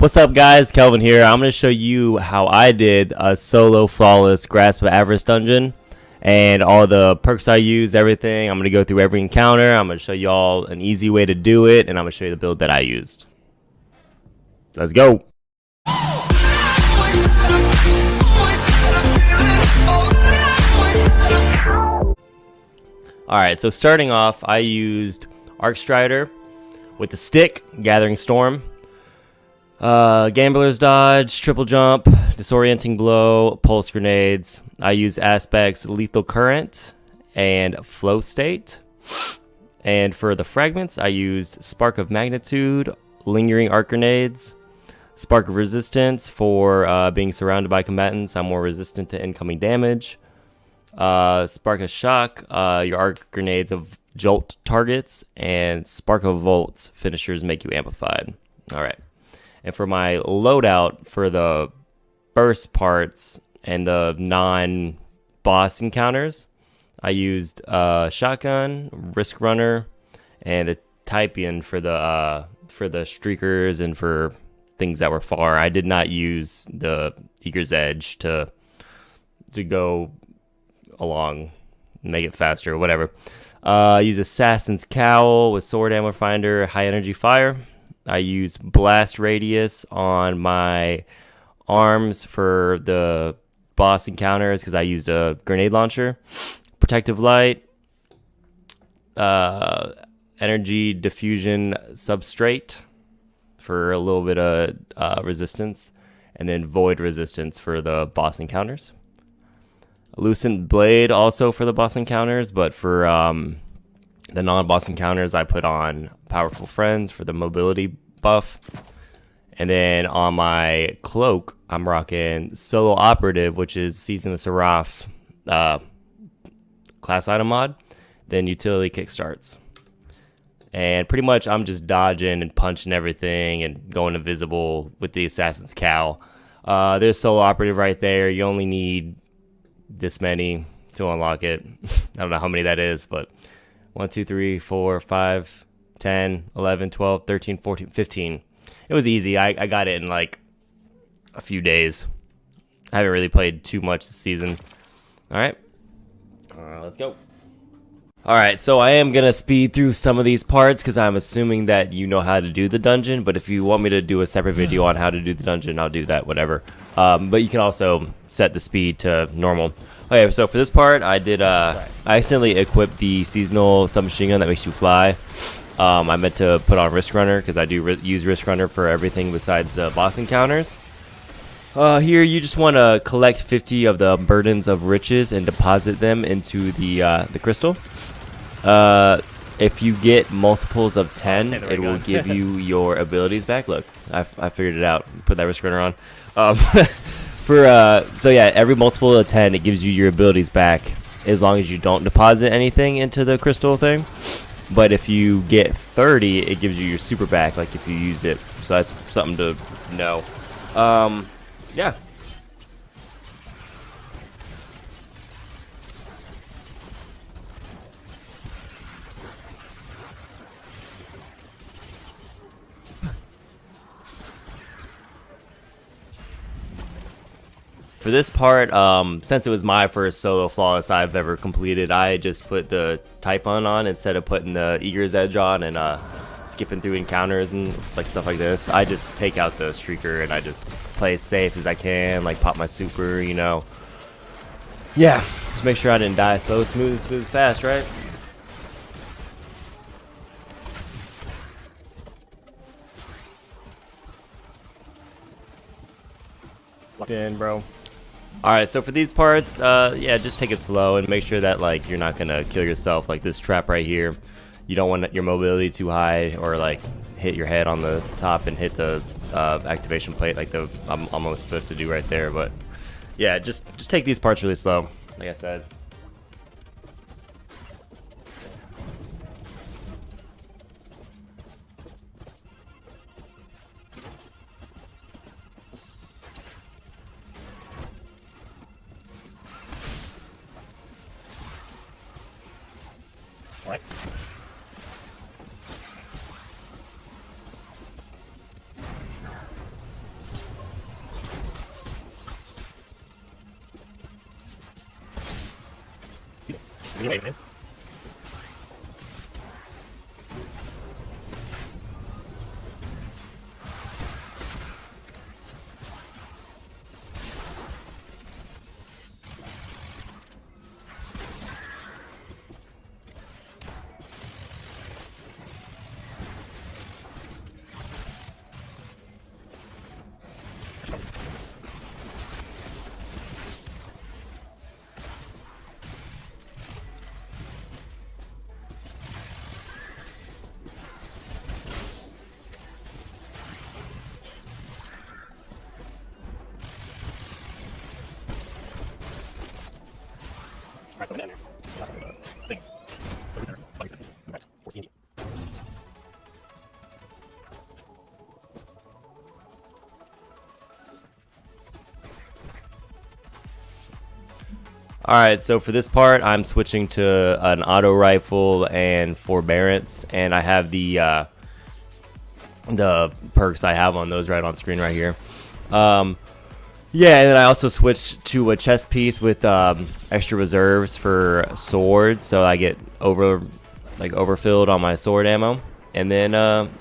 What's up, guys? Kelvin here. I'm going to show you how I did a solo flawless Grasp of Avarice dungeon and all the perks I used, everything. I'm going to go through every encounter. I'm going to show you all an easy way to do it, and I'm going to show you the build that I used. Let's go. Alright, so starting off, I used Arc Strider with the stick, Gathering Storm. Gambler's Dodge, Triple Jump, Disorienting Blow, Pulse Grenades. I used Aspects, Lethal Current, and Flow State. And for the fragments, I used Spark of Magnitude, Lingering Arc Grenades, Spark of Resistance for being surrounded by combatants. I'm more resistant to incoming damage. Spark of Shock, your arc grenades of jolt targets, and Spark of Volts, finishers make you amplified. Alright. And for my loadout, for the burst parts and the non-boss encounters, I used Shotgun, Risk Runner, and a Typian for the streakers and for things that were far. I did not use the Eager's Edge to go along, make it faster, or whatever. I use Assassin's Cowl with Sword Ammo Finder, High Energy Fire. I used Blast Radius on my arms for the boss encounters because I used a grenade launcher. Protective Light, Energy Diffusion Substrate for a little bit of resistance, and then Void Resistance for the boss encounters. Lucent Blade also for the boss encounters, but for the non-boss encounters, I put on Powerful Friends for the mobility buff. And then on my cloak, I'm rocking Solo Operative, which is Season of Seraph class item mod. Then Utility Kickstarts. And pretty much I'm just dodging and punching everything and going invisible with the Assassin's Cowl. There's Solo Operative right there. You only need this many to unlock it. I don't know how many that is, but 1, 2, 3, 4, 5, 10, 11, 12, 13, 14, 15. It was easy. I got it in like a few days. I haven't really played too much this season. Alright. Let's go. Alright, so I am going to speed through some of these parts because I'm assuming that you know how to do the dungeon. But if you want me to do a separate video on how to do the dungeon, I'll do that, whatever. But you can also set the speed to normal. Okay, so for this part, I did I accidentally equipped the seasonal submachine gun that makes you fly. I meant to put on Risk Runner because I do use Risk Runner for everything besides the boss encounters. Here, you just want to collect 50 of the Burdens of Riches and deposit them into the crystal. If you get multiples of 10, it will give you your abilities back. Look, I figured it out. Put that Risk Runner on. So yeah, every multiple of 10, it gives you your abilities back as long as you don't deposit anything into the crystal thing. But if you get 30, it gives you your super back, like if you use it. So that's something to know. Yeah. For this part, since it was my first solo flawless I've ever completed, I just put the Typian on instead of putting the Eager's Edge on and skipping through encounters and like stuff like this. I just take out the streaker and I just play as safe as I can, like pop my super, you know. Yeah, just make sure I didn't die. So smooth, fast, right? Locked in, bro. Alright, so for these parts, yeah, just take it slow and make sure that, like, you're not gonna kill yourself. Like this trap right here, you don't want your mobility too high or, like, hit your head on the top and hit the activation plate like I'm almost supposed to do right there. But, yeah, just take these parts really slow, like I said. Right. Alright, so I'm down there. Last one is a thing. Focus center, body center. Alright, 14. Alright, so for this part, I'm switching to an auto rifle and forbearance, and I have the perks I have on those right on screen right here. Yeah, and then I also switched to a chest piece with extra reserves for swords, so I get overfilled on my sword ammo, and then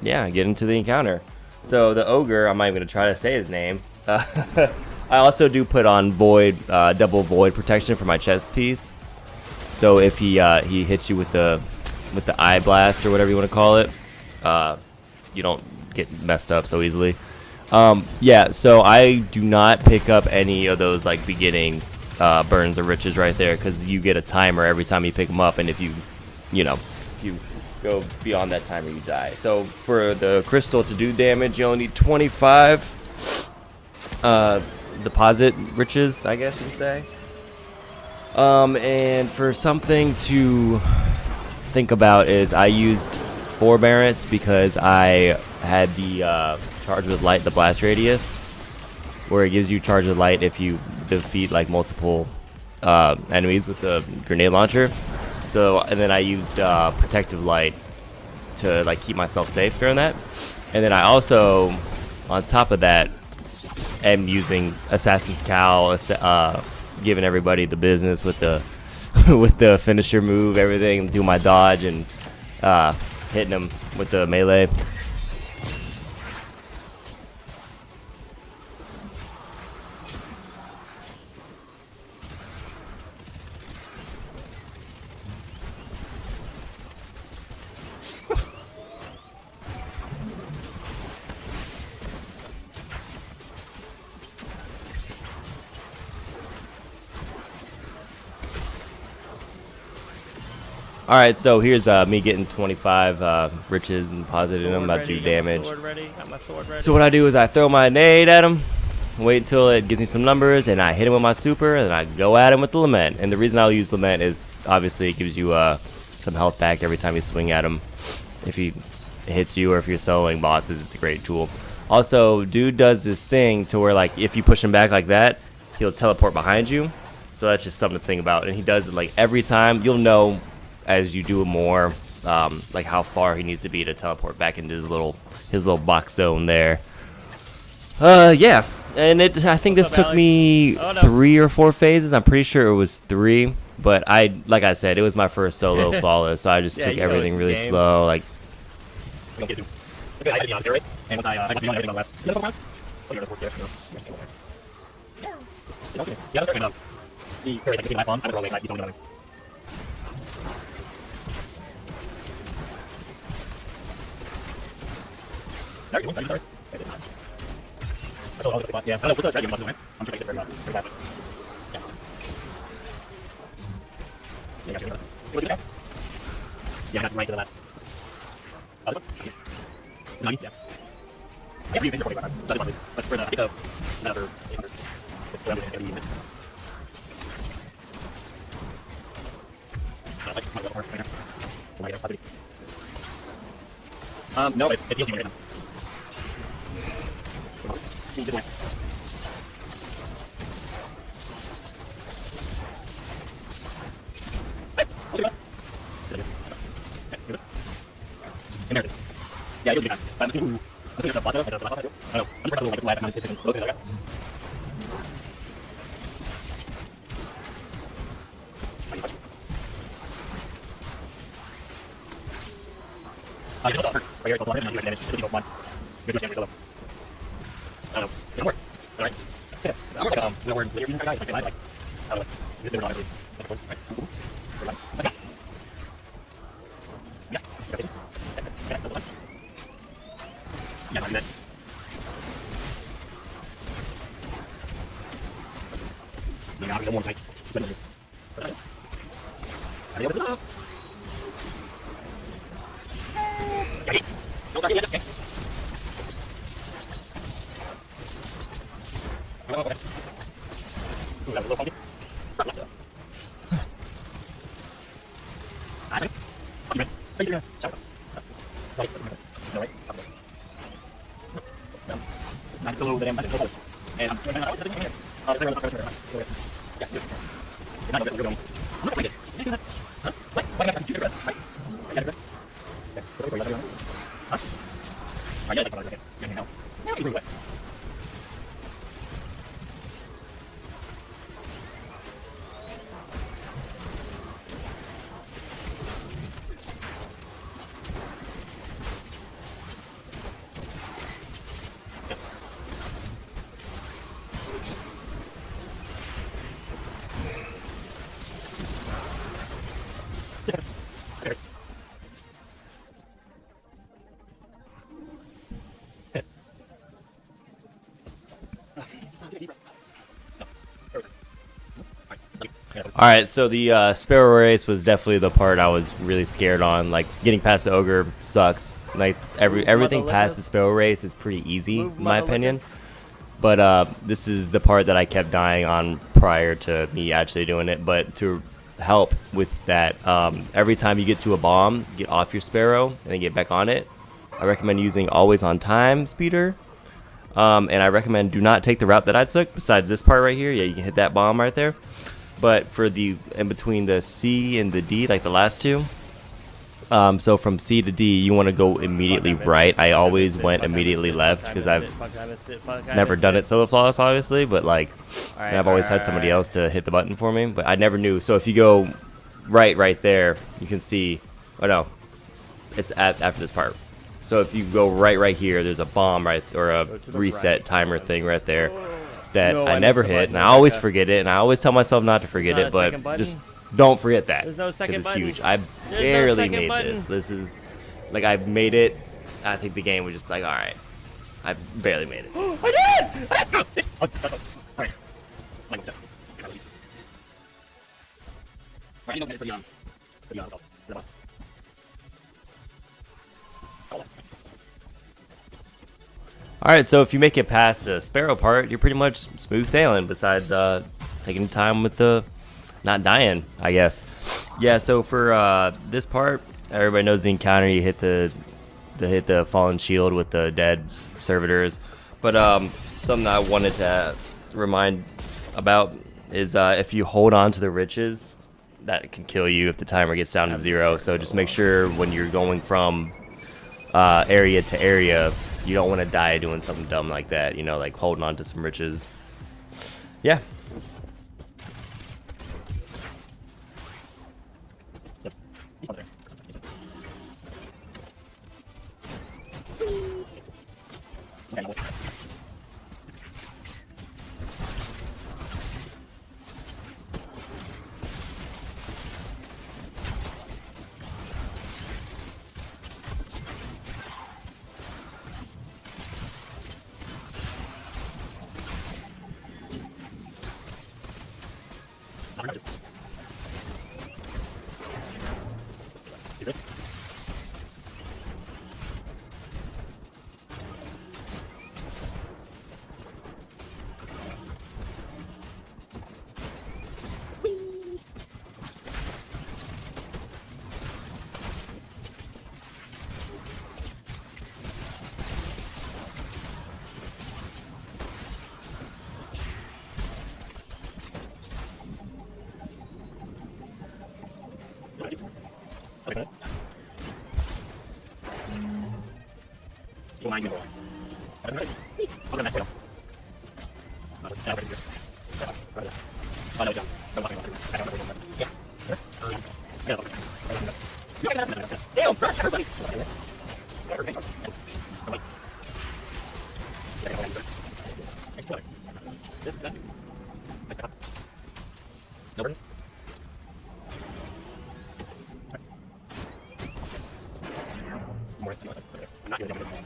yeah, get into the encounter. So the ogre, I'm not even gonna try to say his name. I also do put on double void protection for my chest piece. So if he hits you with the eye blast or whatever you want to call it, you don't get messed up so easily. Yeah, so I do not pick up any of those like beginning burns of riches right there, because you get a timer every time you pick them up, and if you go beyond that timer, you die. So for the crystal to do damage, you only need 25 deposit riches, I guess you could say. And for something to think about is I used forbearance because I had the charge with light, the blast radius, where it gives you charge with light if you defeat like multiple enemies with the grenade launcher. So, and then I used protective light to like keep myself safe during that. And then I also, on top of that, am using Assassin's Cowl, giving everybody the business with the with the finisher move, everything, do my dodge and hitting them with the melee. Alright, so here's me getting 25 riches and depositing them, about to do damage. So what I do is I throw my nade at him, wait until it gives me some numbers, and I hit him with my super, and then I go at him with the lament. And the reason I'll use lament is obviously it gives you some health back every time you swing at him. If he hits you or if you're soloing bosses, it's a great tool. Also, dude does this thing to where like if you push him back like that, he'll teleport behind you. So that's just something to think about. And he does it like every time. You'll know as you do it more, like how far he needs to be to teleport back into his little box zone there. Yeah, and I think this took me 3 or 4 phases. I'm pretty sure it was 3, but like I said, it was my first solo flawless, so I just took everything really slow. Like, I get to. Okay, I had to be on terrorist, and once I got to be on everything on the last. You know, oh, you're just work there. Yeah, that's right enough. The terrorist, like, the last one, I'm gonna roll away, he's only going. Are you sorry? I did not. I told all the boss, yeah. I don't know, what's the dragon boss doing? I'm sure I get it very fast. Yeah. Yeah, got you. What did you do? Yeah, I got right to the last. Oh, this one? Okay. No, yeah. I can't read things for 45. That's the one. But for the, I think another 800. With whatever it's going to be. Like, my level 4 right now. Oh my god, positive. No, it heals you right now. See, good one. Hey, what's your Embarrassing. Yeah, you'll do that. I'm assuming there's a boss and the last one too. I don't know. I'm just trying to like live. I'm just those things. Okay. You just right here, it's also and you do damage. It's equal 1. Good damage solo. I don't know. It'll work. Alright. Yeah. We'll work with your guys. Like, I don't know. This is not really. Right. Right. Let's go. Yeah. Yeah, I'll do that. Yeah, I'll do one fight. I open it up. Okay. Don't start yet, okay. Oh, okay. Ooh, that was a little funky. Let's go. I think. Okay, man. Face it, shout out. No, wait. No. I'm still a little bit in, but it's a little. And I'm doing it. It's here. It's there. Yeah, good. You're not going. I'm not going to get it. You can't do that. Huh? What? Why do I have to do the rest? Right? I got it. Okay. So, wait, let me know. Huh? I get it. Okay. Yeah, no. Now you wet. All right, so the Sparrow race was definitely the part I was really scared on. Like getting past the ogre sucks. Like everything past the Sparrow race is pretty easy in my opinion. But this is the part that I kept dying on prior to me actually doing it. But to help with that, every time you get to a bomb, get off your Sparrow and then get back on it. I recommend using always on time speeder. And I recommend do not take the route that I took besides this part right here. Yeah, you can hit that bomb right there. But for the in between the C and the D, like the last two, so from C to D, you want to go immediately right. I always went immediately left because I've never done it solo flawless, obviously, but like and I've always had somebody else to hit the button for me, but I never knew. So if you go right there, you can see. Oh no, it's after this part. So if you go right here, there's a bomb or a reset timer thing right there. That I never hit, and I always forget it, and I always tell myself not to forget it, but just don't forget that, because it's huge. I barely made this. This is, like, I made it. I think the game was just like, alright, I barely made it. I did! Alright. Alright, so if you make it past the Sparrow part, you're pretty much smooth sailing, besides taking time with the not dying, I guess. Yeah, so for this part, everybody knows the encounter. You hit the fallen shield with the dead servitors. But something I wanted to remind about is if you hold on to the riches, that can kill you if the timer gets down to 0. So just make sure when you're going from area to area, you don't want to die doing something dumb like that, you know, like holding on to some riches. Yeah. This, that. Nice. No burdens. More. Okay. I'm not going to jump it.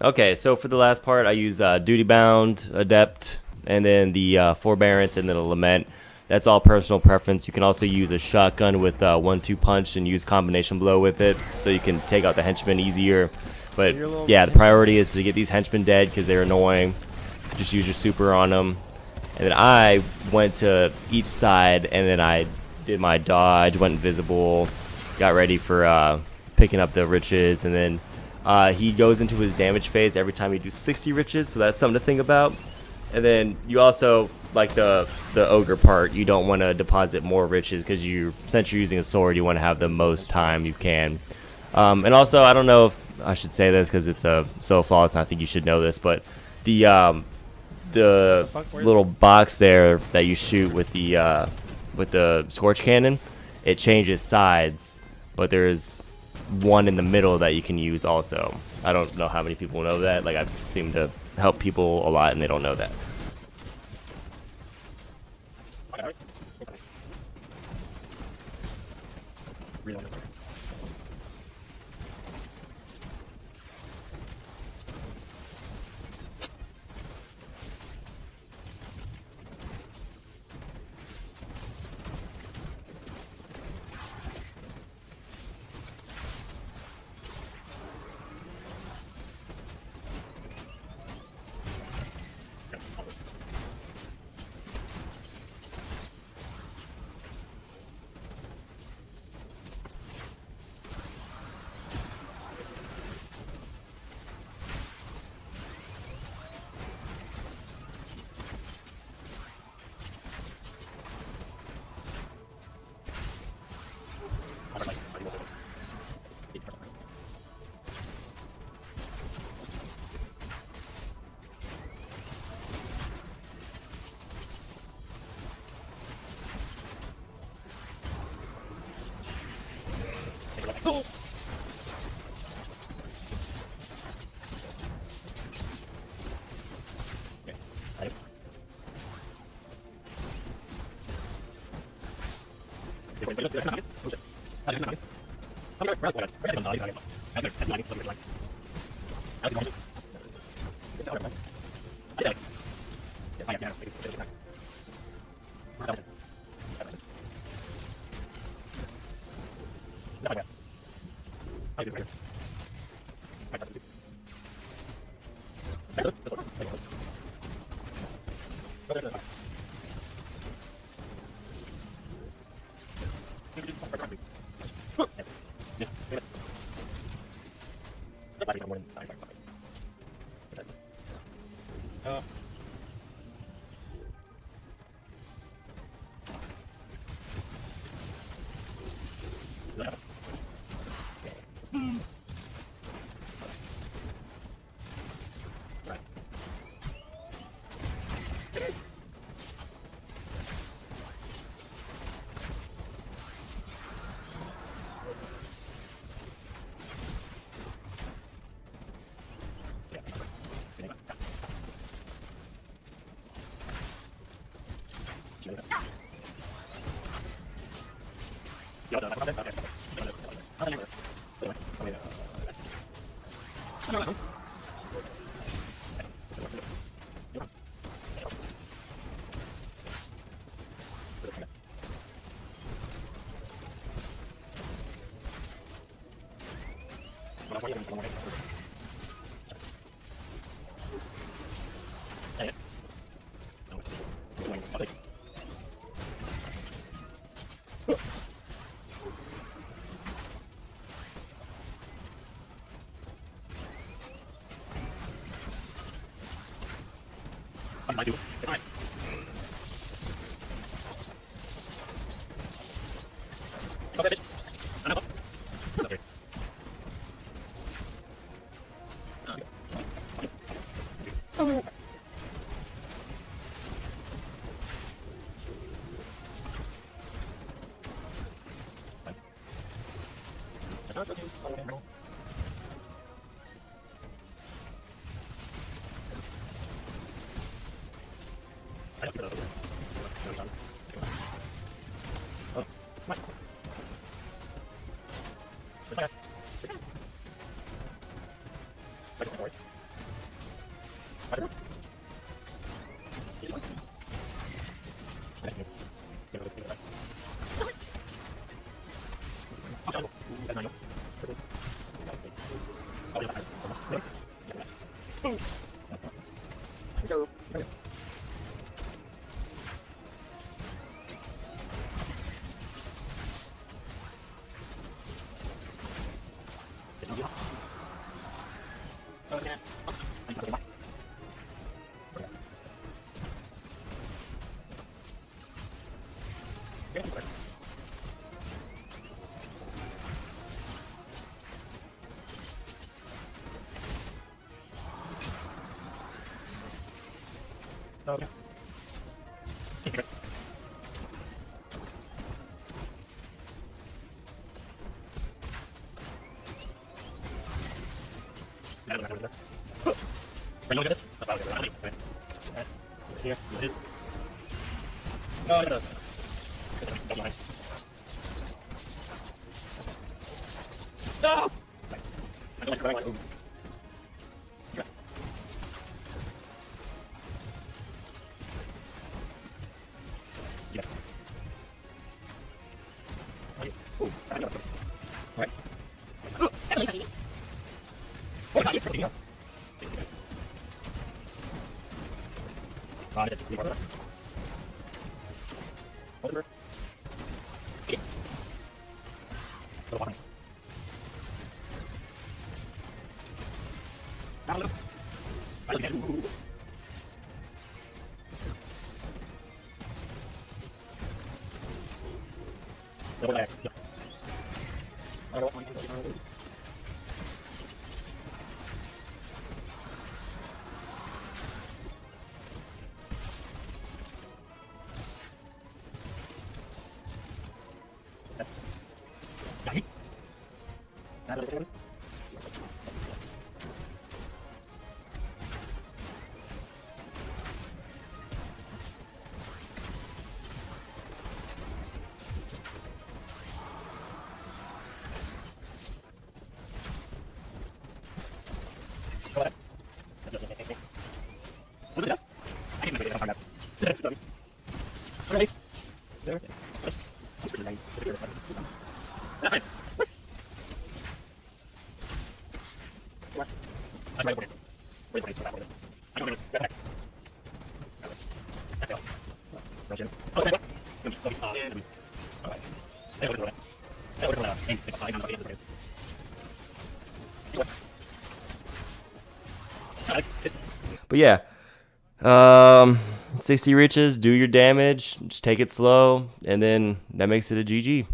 Okay, so for the last part, I use Duty Bound, Adept, and then the Forbearance, and then a Lament. That's all personal preference. You can also use a shotgun with 1-2 punch and use combination blow with it, so you can take out the henchmen easier. But yeah, the priority is to get these henchmen dead because they're annoying. Just use your super on them. And then I went to each side, and then I did my dodge, went invisible, got ready for picking up the riches, and then he goes into his damage phase every time you do 60 riches, so that's something to think about. And then you also, like the ogre part, you don't want to deposit more riches because since you're using a sword, you want to have the most time you can. And also, I don't know if I should say this because it's so flawless, and I think you should know this, but the little box there that you shoot with the Scorch Cannon, it changes sides, but there's one in the middle that you can use also. I don't know how many people know that. Like, I seem to help people a lot and they don't know that. I do. It's fine. Go, bitch. I know. That's right. Oh. Okay. But yeah, 60 riches, do your damage, just take it slow, and then that makes it a GG.